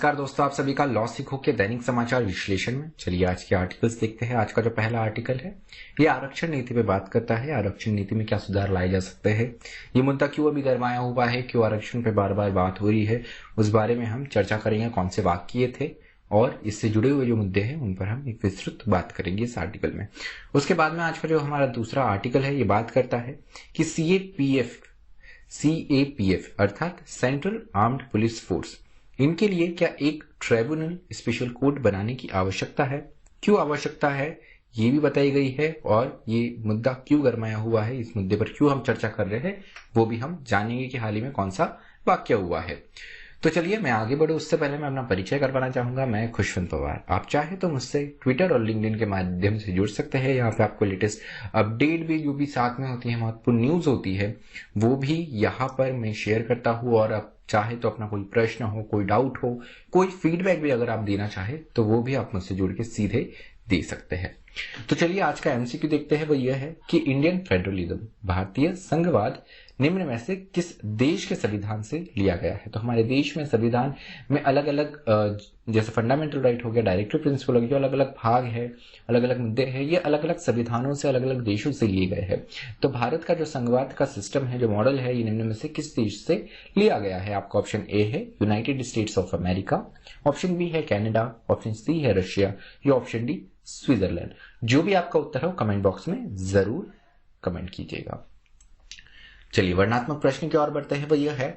नमस्कार दोस्तों, आप सभी का लॉ सीखो के दैनिक समाचार विश्लेषण में। चलिए आज के आर्टिकल्स देखते हैं। आज का जो पहला आर्टिकल है ये आरक्षण नीति पे बात करता है। आरक्षण नीति में क्या सुधार लाए जा सकते हैं, ये मुद्दा क्यों अभी गरमाया हुआ है, क्यों आरक्षण पे बार बार बात हो रही है, उस बारे में हम चर्चा करेंगे। कौन से वाक्य थे और इससे जुड़े हुए जो मुद्दे हैं उन पर हम एक विस्तृत बात करेंगे इस आर्टिकल में। उसके बाद में आज का जो हमारा दूसरा आर्टिकल है ये बात करता है कि सीएपीएफ अर्थात सेंट्रल आर्म्ड पुलिस फोर्स, इनके लिए क्या एक ट्राइब्यूनल स्पेशल कोर्ट बनाने की आवश्यकता है, क्यों आवश्यकता है ये भी बताई गई है, और ये मुद्दा क्यों गरमाया हुआ है, इस मुद्दे पर क्यों हम चर्चा कर रहे हैं वो भी हम जानेंगे कि हाल ही में कौन सा वाक्य हुआ है। तो चलिए मैं आगे बढ़ूं उससे पहले मैं अपना परिचय करवाना चाहूंगा। मैं खुशवंत पवार। आप चाहे तो मुझसे ट्विटर और लिंक्डइन के माध्यम से जुड़ सकते हैं। यहाँ पे आपको लेटेस्ट अपडेट भी जो भी साथ में होती है, महत्वपूर्ण न्यूज होती है, वो भी यहाँ पर मैं शेयर करता हूँ। और आप चाहे तो अपना कोई प्रश्न हो, कोई डाउट हो, कोई फीडबैक भी अगर आप देना चाहे तो वो भी आप मुझसे जुड़ के सीधे दे सकते हैं। तो चलिए आज का एमसीक्यू देखते हैं। वो यह है कि इंडियन फेडरलिज्म, भारतीय संघवाद, निम्न में से किस देश के संविधान से लिया गया है। तो हमारे देश में संविधान में अलग अलग जैसे फंडामेंटल राइट हो गया, डायरेक्टिव प्रिंसिपल हो गया, जो अलग अलग भाग है, अलग अलग मुद्दे हैं, ये अलग अलग संविधानों से, अलग अलग देशों से लिए गए हैं। तो भारत का जो संघवाद का सिस्टम है, जो मॉडल है, ये निम्न में से किस देश से लिया गया है। आपका ऑप्शन ए है United States of America, option B है कनाडा, ऑप्शन सी है रशिया, या ऑप्शन डी स्विट्जरलैंड। जो भी आपका उत्तर हो कमेंट बॉक्स में जरूर कमेंट कीजिएगा। चलिए वर्णात्मक प्रश्न की ओर बढ़ते हैं। वो यह है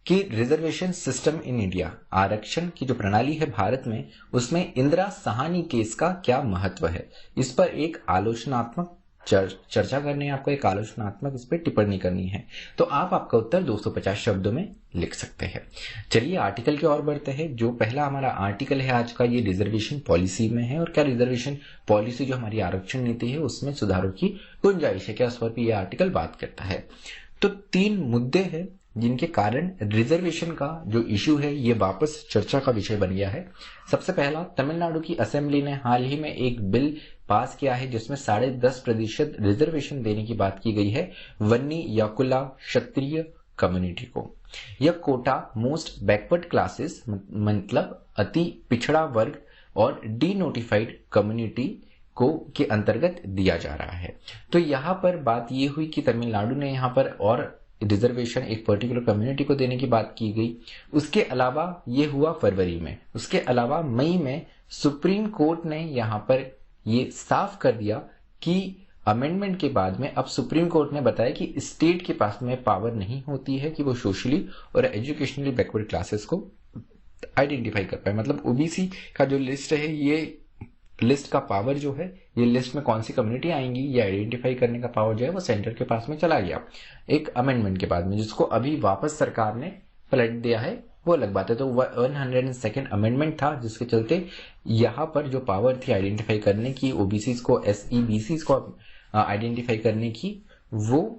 कि रिजर्वेशन सिस्टम इन इंडिया, आरक्षण की जो प्रणाली है भारत में, उसमें इंदिरा साहनी केस का क्या महत्व है। इस पर एक आलोचनात्मक चर्चा करनी है, आपको एक आलोचनात्मक इस पर टिप्पणी करनी है। तो आप आपका उत्तर 250 शब्दों में लिख सकते हैं। चलिए आर्टिकल की ओर बढ़ते हैं। जो पहला हमारा आर्टिकल है आज का, ये रिजर्वेशन पॉलिसी में है। और क्या रिजर्वेशन पॉलिसी जो हमारी आरक्षण नीति है उसमें सुधारों की गुंजाइश है क्या, उस पर भी यह आर्टिकल बात करता है। तो 3 मुद्दे हैं जिनके कारण रिजर्वेशन का जो इश्यू है ये वापस चर्चा का विषय बन गया है। सबसे पहला, तमिलनाडु की असेंबली ने हाल ही में एक बिल पास किया है जिसमें 10.5% रिजर्वेशन देने की बात की गई है वन्नी याकुला क्षत्रिय कम्युनिटी को। यह कोटा मोस्ट बैकवर्ड क्लासेस मतलब अति पिछड़ा वर्ग और डी नोटिफाइड कम्युनिटी को के अंतर्गत दिया जा रहा है। तो यहाँ पर बात ये हुई कि तमिलनाडु ने यहाँ पर और रिजर्वेशन एक पर्टिकुलर कम्युनिटी को देने की बात की गई। उसके अलावा ये हुआ फरवरी में। उसके अलावा मई में सुप्रीम कोर्ट ने यहाँ पर ये साफ कर दिया कि अमेंडमेंट के बाद में अब सुप्रीम कोर्ट ने बताया कि स्टेट के पास में पावर नहीं होती है कि वो सोशली और एजुकेशनली बैकवर्ड क्लासेस को आइडेंटिफाई कर पाए। मतलब ओबीसी का जो लिस्ट है, ये लिस्ट का पावर जो है, ये लिस्ट में कौन सी कम्युनिटी आएंगी ये आइडेंटिफाई करने का पावर जो है वो सेंटर के पास में चला गया एक अमेंडमेंट के बाद में, जिसको अभी वापस सरकार ने पलट दिया है, वो अलग बात है। तो 102nd अमेंडमेंट था जिसके चलते यहाँ पर जो पावर थी आइडेंटिफाई करने की, ओबीसी को, एसईबीसी को आइडेंटिफाई करने की, वो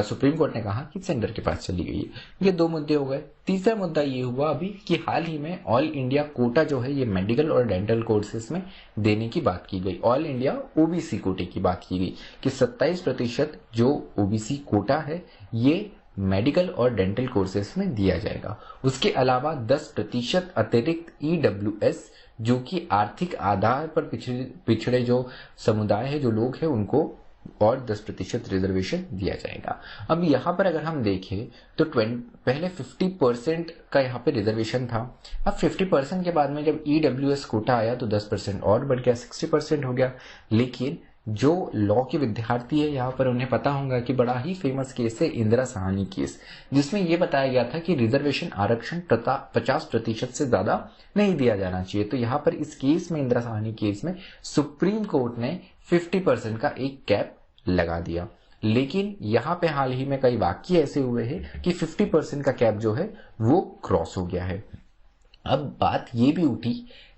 सुप्रीम कोर्ट ने कहा कि सेंटर के पास चली गई है। ये 2 मुद्दे हो गए। तीसरा मुद्दा ये हुआ अभी कि हाल ही में ऑल इंडिया कोटा जो है ये मेडिकल और डेंटल कोर्सेज में देने की बात की गई। ऑल इंडिया ओबीसी कोटे की बात की गई कि 27% जो ओबीसी कोटा है ये मेडिकल और डेंटल कोर्सेज में दिया जाएगा। उसके अलावा 10% अतिरिक्त ईडब्ल्यूएस जो कि आर्थिक आधार पर पिछड़े जो समुदाय है, जो लोग हैं, उनको और 10% रिजर्वेशन दिया जाएगा। अब यहाँ पर अगर हम देखें तो पहले 50% का यहाँ पे रिजर्वेशन था। अब 50% के बाद में जब ईडब्ल्यूएस कोटा आया तो 10% और बढ़ गया, 60% हो गया। लेकिन जो लॉ के विद्यार्थी है यहाँ पर उन्हें पता होगा कि बड़ा ही फेमस केस है इंदिरा साहनी केस, जिसमें यह बताया गया था कि रिजर्वेशन आरक्षण 50% से ज्यादा नहीं दिया जाना चाहिए। तो यहाँ पर इस केस में, इंदिरा साहनी केस में, सुप्रीम कोर्ट ने 50% का एक कैप लगा दिया। लेकिन यहाँ पे हाल ही में कई वाक्य ऐसे हुए हैं कि 50% का कैप जो है वो क्रॉस हो गया है। अब बात ये भी उठी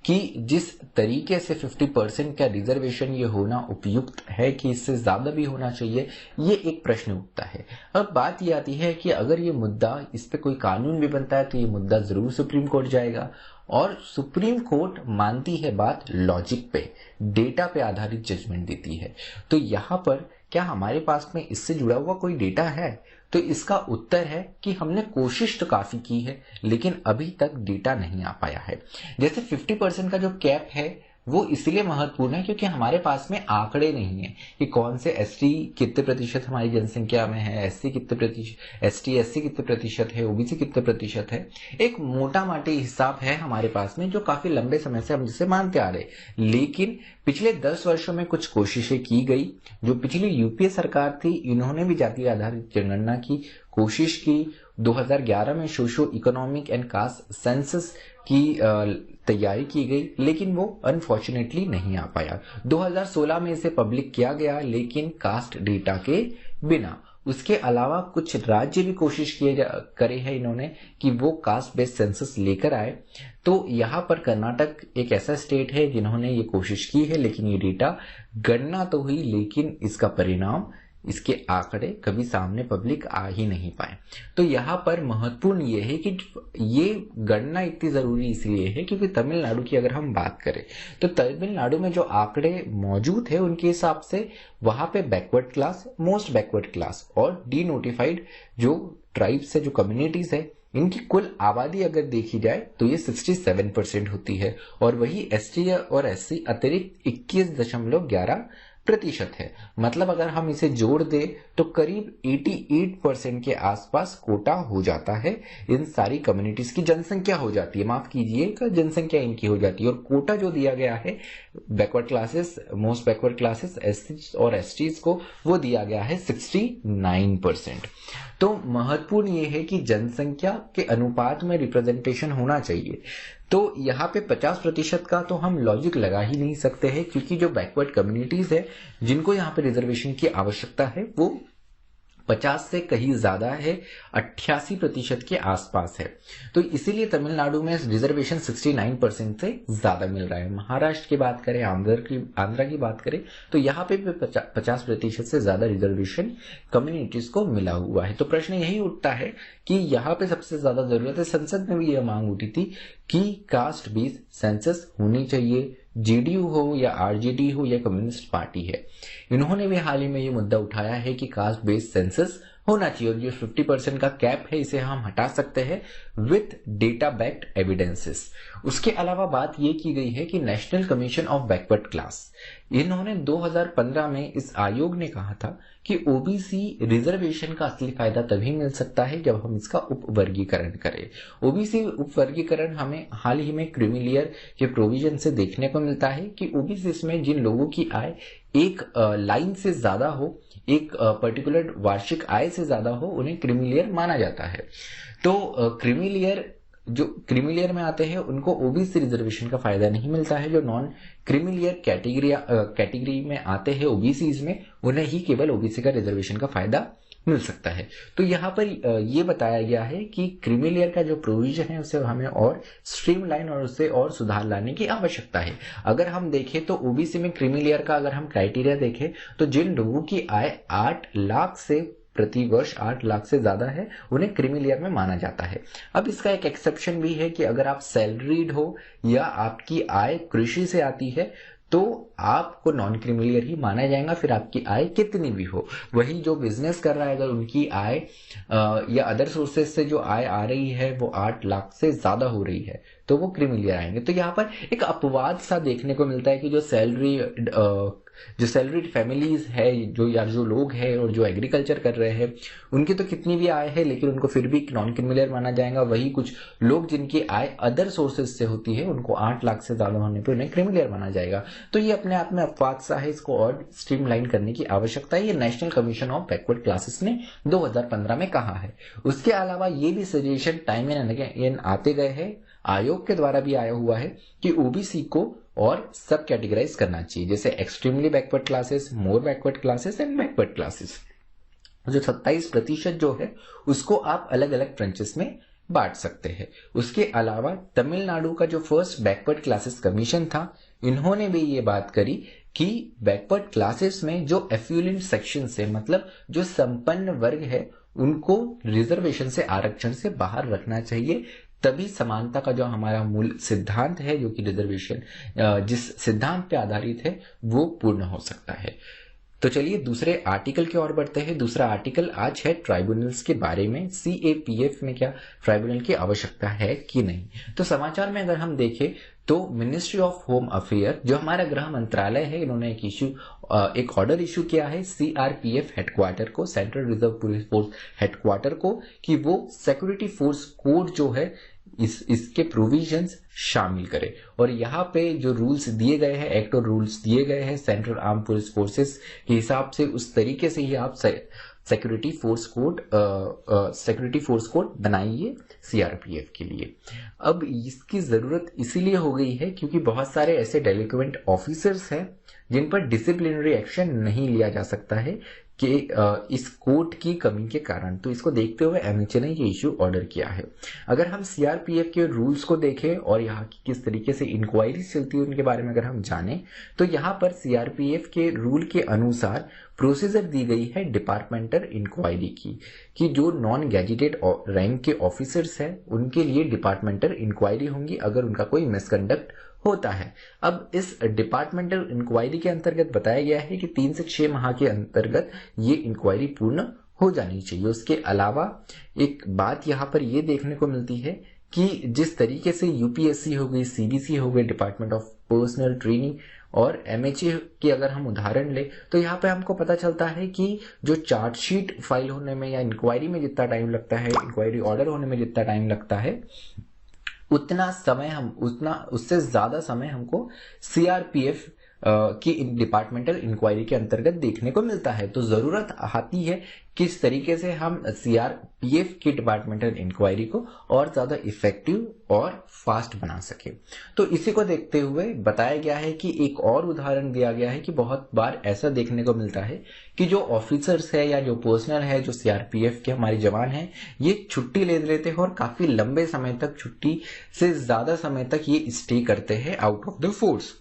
कि जिस तरीके से 50% का रिजर्वेशन ये होना उपयुक्त है कि इससे ज्यादा भी होना चाहिए, ये एक प्रश्न उठता है। अब बात ये आती है कि अगर ये मुद्दा, इस पे कोई कानून भी बनता है तो ये मुद्दा जरूर सुप्रीम कोर्ट जाएगा। और सुप्रीम कोर्ट मानती है बात लॉजिक पे, डेटा पे आधारित जजमेंट देती है। तो यहाँ पर क्या हमारे पास में इससे जुड़ा हुआ कोई डेटा है? तो इसका उत्तर है कि हमने कोशिश तो काफी की है, लेकिन अभी तक डेटा नहीं आ पाया है। जैसे 50% का जो कैप है वो इसलिए महत्वपूर्ण है क्योंकि हमारे पास में आंकड़े नहीं है कि कौन से एसटी कितने प्रतिशत हमारी जनसंख्या में है, एससी कितने प्रतिशत, एसटी कितने प्रतिशत है, ओबीसी कितने प्रतिशत है। एक मोटा माटी हिसाब है हमारे पास में जो काफी लंबे समय से हम जिसे मानते आ रहे, लेकिन पिछले 10 वर्षों में कुछ कोशिशें की गई। जो पिछली यूपीए सरकार थी, इन्होंने भी जाति आधारित जनगणना की कोशिश की। 2011 में socio economic and caste census की तैयारी की गई, लेकिन वो अनफॉर्चुनेटली नहीं आ पाया। 2016 में इसे पब्लिक किया गया, लेकिन कास्ट डेटा के बिना। उसके अलावा कुछ राज्य भी कोशिश करे हैं इन्होंने कि वो कास्ट बेस्ड सेंसस लेकर आए। तो यहाँ पर कर्नाटक एक ऐसा स्टेट है जिन्होंने ये कोशिश की है, लेकिन ये डेटा गणना तो हुई, लेकिन इसका परिणाम, इसके आंकड़े कभी सामने पब्लिक आ ही नहीं पाए। तो यहाँ पर महत्वपूर्ण ये है कि ये गणना इतनी जरूरी इसलिए है क्योंकि तमिलनाडु की अगर हम बात करें तो तमिलनाडु में जो आंकड़े मौजूद है उनके हिसाब से वहां पे backward class, most backward class और डी नोटिफाइड जो ट्राइब्स है, जो कम्युनिटीज है, इनकी कुल आबादी अगर देखी जाए तो ये 67% होती है, और वही एसटी और एससी अतिरिक्त 21.11% है। मतलब अगर हम इसे जोड़ दे तो करीब 88% के आसपास कोटा हो जाता है। इन सारी कम्युनिटीज की जनसंख्या हो जाती है, माफ कीजिएगा, जनसंख्या इनकी हो जाती है। और कोटा जो दिया गया है backward classes, most backward classes, SC और एसटीज को, वो दिया गया है 69%। तो महत्वपूर्ण ये है कि जनसंख्या के अनुपात में रिप्रेजेंटेशन होना चाहिए। तो यहाँ पे 50% का तो हम लॉजिक लगा ही नहीं सकते हैं, क्योंकि जो बैकवर्ड कम्युनिटीज है जिनको यहाँ पे रिजर्वेशन की आवश्यकता है वो 50 से कहीं ज्यादा है, 88% के आसपास है। तो इसीलिए तमिलनाडु में रिजर्वेशन 69% से ज्यादा मिल रहा है। महाराष्ट्र की बात करें, आंध्रा की बात करें तो यहाँ पे भी 50% से ज्यादा रिजर्वेशन कम्युनिटीज को मिला हुआ है। तो प्रश्न यही उठता है कि यहाँ पे सबसे ज्यादा जरूरत है। संसद में भी यह मांग उठी थी कि कास्ट बेस्ड सेंसस होनी चाहिए, जेडीयू हो या आरजेडी हो या कम्युनिस्ट पार्टी है, इन्होंने भी हाल ही में ये मुद्दा उठाया है कि कास्ट बेस्ड सेंसस होना चाहिए। और जो 50% का कैप है इसे हम हटा सकते हैं विथ डेटा बैक्ड एविडेंसेस। उसके अलावा बात ये की गई है कि national commission of backward class, इन्होंने 2015 में इस आयोग ने कहा था कि ओबीसी रिजर्वेशन का असली फायदा तभी मिल सकता है जब हम इसका उपवर्गीकरण करें। ओबीसी उपवर्गीकरण हमें हाल ही में क्रीमीलेयर के प्रोविजन से देखने को मिलता है कि ओबीसी में जिन लोगों की आय एक लाइन से ज्यादा हो, एक पर्टिकुलर वार्षिक आय से ज्यादा हो, उन्हें क्रीमीलेयर माना जाता है। तो जो क्रीमीलेयर में आते हैं उनको ओबीसी रिजर्वेशन का फायदा नहीं मिलता है। जो नॉन क्रीमीलेयर कैटेगरी में आते हैं ओबीसी में, उन्हें ही केवल ओबीसी का रिजर्वेशन का फायदा मिल सकता है। तो यहाँ पर ये बताया गया है कि क्रीमीलेयर का जो प्रोविजन है उसे हमें और स्ट्रीमलाइन और उसे और सुधार लाने की आवश्यकता है। अगर हम देखें तो ओबीसी में क्रीमीलेयर का अगर हम क्राइटेरिया देखें तो जिन लोगों की आय 8 लाख से प्रति वर्ष 8 लाख से ज्यादा है, उन्हें क्रीमीलेयर में माना जाता है। अब इसका एक एक्सेप्शन भी है कि अगर आप सैलरीड हो या आपकी आय कृषि से आती है तो आपको नॉन क्रीमीलेयर ही माना जाएगा, फिर आपकी आय कितनी भी हो। वही जो बिजनेस कर रहा है, अगर उनकी आय या अदर सोर्सेज से जो आय आ रही है वो 8 लाख से ज्यादा हो रही है तो वो क्रीमीलेयर आएंगे। तो यहाँ पर एक अपवाद सा देखने को मिलता है कि जो सैलरीड फैमिलीज है, जो लोग हैं और जो एग्रीकल्चर कर रहे हैं, उनकी तो कितनी भी आय है लेकिन उनको फिर भी नॉन क्रीमीलेयर माना जाएगा। वही कुछ लोग जिनकी आय अदर सोर्सेज से होती है, उनको 8 लाख से ज्यादा होने पर उन्हें क्रीमीलेयर माना जाएगा। तो ये अपने आप में अपवाद सा है, इसको और स्ट्रीमलाइन करने की आवश्यकता है। ये national commission of backward classes ने 2015 में कहा है। उसके अलावा ये भी सजेशन टाइम एंड अगेन आते गए हैं, आयोग के द्वारा भी आया हुआ है कि ओबीसी को और सब कैटेगराइज करना चाहिए, जैसे extremely backward classes, more backward classes and backward classes. जो 27% जो है उसको आप अलग अलग ब्रांचेस में बांट सकते हैं। उसके अलावा तमिलनाडु का जो फर्स्ट बैकवर्ड क्लासेस कमीशन था, इन्होंने भी ये बात करी कि बैकवर्ड क्लासेस में जो एफ्लुएंट सेक्शन से, मतलब जो संपन्न वर्ग है, उनको रिजर्वेशन से, आरक्षण से बाहर रखना चाहिए। तभी समानता का जो हमारा मूल सिद्धांत है, जो कि रिजर्वेशन जिस सिद्धांत पे आधारित है, वो पूर्ण हो सकता है। तो चलिए दूसरे आर्टिकल की ओर बढ़ते हैं। दूसरा आर्टिकल आज है ट्राइब्यूनल्स के बारे में, सीएपीएफ में क्या ट्राइब्यूनल की आवश्यकता है कि नहीं। तो समाचार में अगर हम देखें तो मिनिस्ट्री ऑफ होम अफेयर, जो हमारा गृह मंत्रालय है, इन्होंने एक ऑर्डर इशू किया है सीआरपीएफ हेडक्वार्टर को, central reserve police force headquarter को, कि वो सिक्योरिटी फोर्स कोड जो है इसके प्रोविजंस शामिल करे। और यहाँ पे जो रूल्स दिए गए हैं, एक्ट और रूल्स दिए गए हैं सेंट्रल आर्म पुलिस फोर्सेस के हिसाब से, उस तरीके से ही आप सिक्योरिटी फोर्स कोड बनाइए सीआरपीएफ के लिए। अब इसकी जरूरत इसीलिए हो गई है क्योंकि बहुत सारे ऐसे डेलिक्वेंट ऑफिसर्स हैं जिन पर डिसिप्लिनरी एक्शन नहीं लिया जा सकता है कि इस कोड की कमी के कारण। तो इसको देखते हुए एमएचए ने ये इश्यू ऑर्डर किया है। अगर हम सीआरपीएफ के रूल्स को देखें और यहाँ की किस तरीके से इंक्वायरी चलती है उनके बारे में अगर हम जानें, तो यहाँ पर सीआरपीएफ के रूल के अनुसार प्रोसीजर दी गई है डिपार्टमेंटल इंक्वायरी की, कि जो नॉन गैजेटेड रैंक के ऑफिसर्स हैं उनके लिए डिपार्टमेंटल इंक्वायरी होंगी अगर उनका कोई मिसकंडक्ट होता है। अब इस डिपार्टमेंटल इंक्वायरी के अंतर्गत बताया गया है कि 3 से 6 माह के अंतर्गत ये इंक्वायरी पूर्ण हो जानी चाहिए। उसके अलावा एक बात यहाँ पर ये देखने को मिलती है कि जिस तरीके से यूपीएससी हो गई, सीबीसी हो गई, डिपार्टमेंट ऑफ पर्सनल ट्रेनिंग और एमएचए की अगर हम उदाहरण ले, तो यहाँ पे हमको पता चलता है कि जो चार्जशीट फाइल होने में या इंक्वायरी में जितना टाइम लगता है, इंक्वायरी ऑर्डर होने में जितना टाइम लगता है, उससे ज्यादा समय हमको सीआरपीएफ की डिपार्टमेंटल इंक्वायरी के अंतर्गत देखने को मिलता है। तो जरूरत आती है किस तरीके से हम सीआरपीएफ की डिपार्टमेंटल इंक्वायरी को और ज्यादा इफेक्टिव और फास्ट बना सके। तो इसी को देखते हुए बताया गया है कि एक और उदाहरण दिया गया है कि बहुत बार ऐसा देखने को मिलता है कि जो ऑफिसर्स है या जो पर्सनल है, जो सीआरपीएफ के हमारे जवान हैं, ये छुट्टी ले लेते हैं और काफी लंबे समय तक, छुट्टी से ज्यादा समय तक ये स्टे करते हैं आउट ऑफ द फोर्स,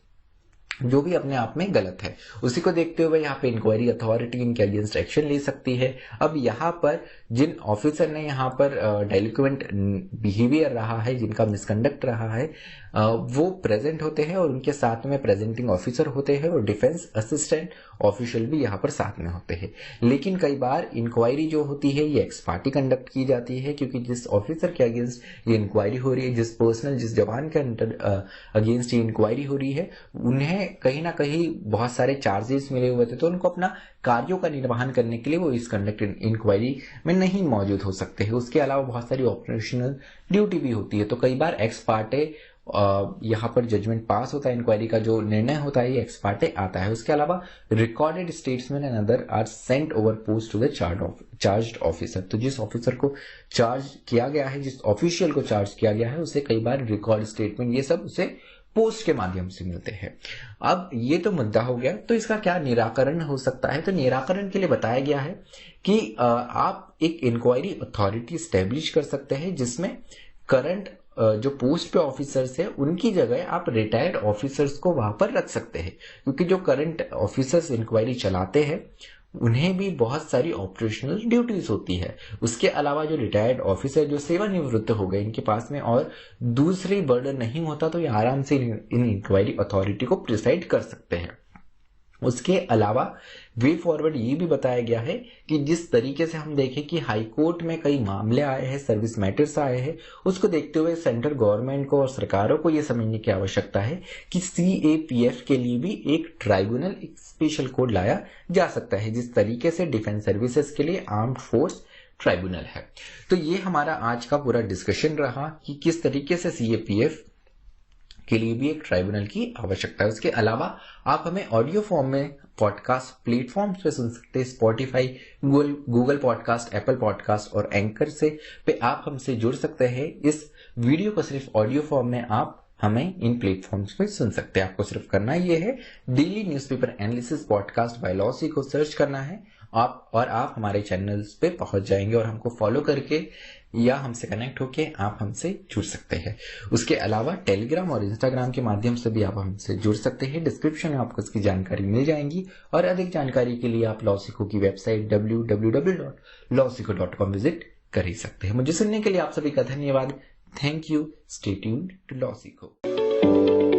जो भी अपने आप में गलत है। उसी को देखते हुए यहाँ पे इंक्वायरी अथॉरिटी इनके अगेंस्ट एक्शन ले सकती है। अब यहाँ पर जिन ऑफिसर ने यहाँ पर डेलिक्वेंट बिहेवियर रहा है, जिनका मिसकंडक्ट रहा है, वो प्रेजेंट होते हैं और उनके साथ में प्रेजेंटिंग ऑफिसर होते हैं और डिफेंस असिस्टेंट ऑफिशियल भी यहाँ पर साथ में होते हैं। लेकिन कई बार इंक्वायरी जो होती है ये एक्स पार्टी कंडक्ट की जाती है, क्योंकि जिस ऑफिसर के अगेंस्ट ये इंक्वायरी हो रही है, जिस जवान के अगेंस्ट ये इंक्वायरी हो रही है, उन्हें कहीं ना कहीं बहुत सारे चार्जेस मिले हुए थे, तो उनको अपना कार्यों का निर्वहन करने के लिए वो इस कंडक्ट इंक्वायरी में नहीं मौजूद हो सकते हैं। उसके अलावा बहुत सारी ऑपरेशनल ड्यूटी भी होती है। तो कई बार एक्स पार्टे यहाँ पर जजमेंट पास होता है, इंक्वायरी का जो निर्णय होता है ये एक्स पार्टे आता है। उसके अलावा recorded statement and other are sent over post to the charged officer. तो जिस ऑफिसर को चार्ज किया गया है, जिस ऑफिशियल को चार्ज किया गया है, उसे कई बार रिकॉर्ड स्टेटमेंट ये सब उसे पोस्ट के माध्यम से मिलते हैं। अब ये तो मुद्दा हो गया, तो इसका क्या निराकरण हो सकता है? तो निराकरण के लिए बताया गया है कि आप एक इंक्वायरी अथॉरिटी स्टैब्लिश कर सकते हैं, जिसमें करंट जो पोस्ट पे ऑफिसर्स है उनकी जगह आप रिटायर्ड ऑफिसर्स को वहां पर रख सकते हैं, क्योंकि जो करंट ऑफिसर्स इंक्वायरी चलाते हैं उन्हें भी बहुत सारी ऑपरेशनल ड्यूटीज होती है। उसके अलावा जो रिटायर्ड ऑफिसर जो सेवानिवृत्त हो गए, इनके पास में और दूसरी बर्डन नहीं होता, तो ये आराम से इन इंक्वायरी अथॉरिटी को प्रिसाइड कर सकते हैं। उसके अलावा वे फॉरवर्ड ये भी बताया गया है कि जिस तरीके से हम देखें कि हाई कोर्ट में कई मामले आए हैं, सर्विस मैटर्स आए हैं, उसको देखते हुए सेंट्रल गवर्नमेंट को और सरकारों को ये समझने की आवश्यकता है कि सीएपीएफ के लिए भी एक ट्राइब्यूनल, एक स्पेशल कोड लाया जा सकता है, जिस तरीके से डिफेंस सर्विसेज के लिए आर्म्ड फोर्स ट्राइब्यूनल है। तो ये हमारा आज का पूरा डिस्कशन रहा कि किस तरीके से सीएपीएफ के लिए भी एक ट्राइब्यूनल की आवश्यकता है। उसके अलावा आप हमें ऑडियो फॉर्म में पॉडकास्ट प्लेटफॉर्म्स पे सुन सकते हैं, Spotify, Google podcast, Apple podcast और एंकर पे आप हमसे जुड़ सकते हैं। इस वीडियो को सिर्फ ऑडियो फॉर्म में आप हमें इन प्लेटफॉर्म्स पे सुन सकते हैं। आपको सिर्फ करना ये है, daily newspaper analysis podcast by लॉसी को सर्च करना है आप हमारे चैनल्स पे पहुंच जाएंगे और हमको फॉलो करके या हमसे कनेक्ट होके आप हमसे जुड़ सकते हैं। उसके अलावा टेलीग्राम और इंस्टाग्राम के माध्यम से भी आप हमसे जुड़ सकते हैं। डिस्क्रिप्शन में आपको इसकी जानकारी मिल जाएगी और अधिक जानकारी के लिए आप लॉसिको की वेबसाइट www.lawsico.com विजिट कर ही सकते हैं। मुझे सुनने के लिए आप सभी का धन्यवाद। Thank you. Stay tuned to लॉसिको।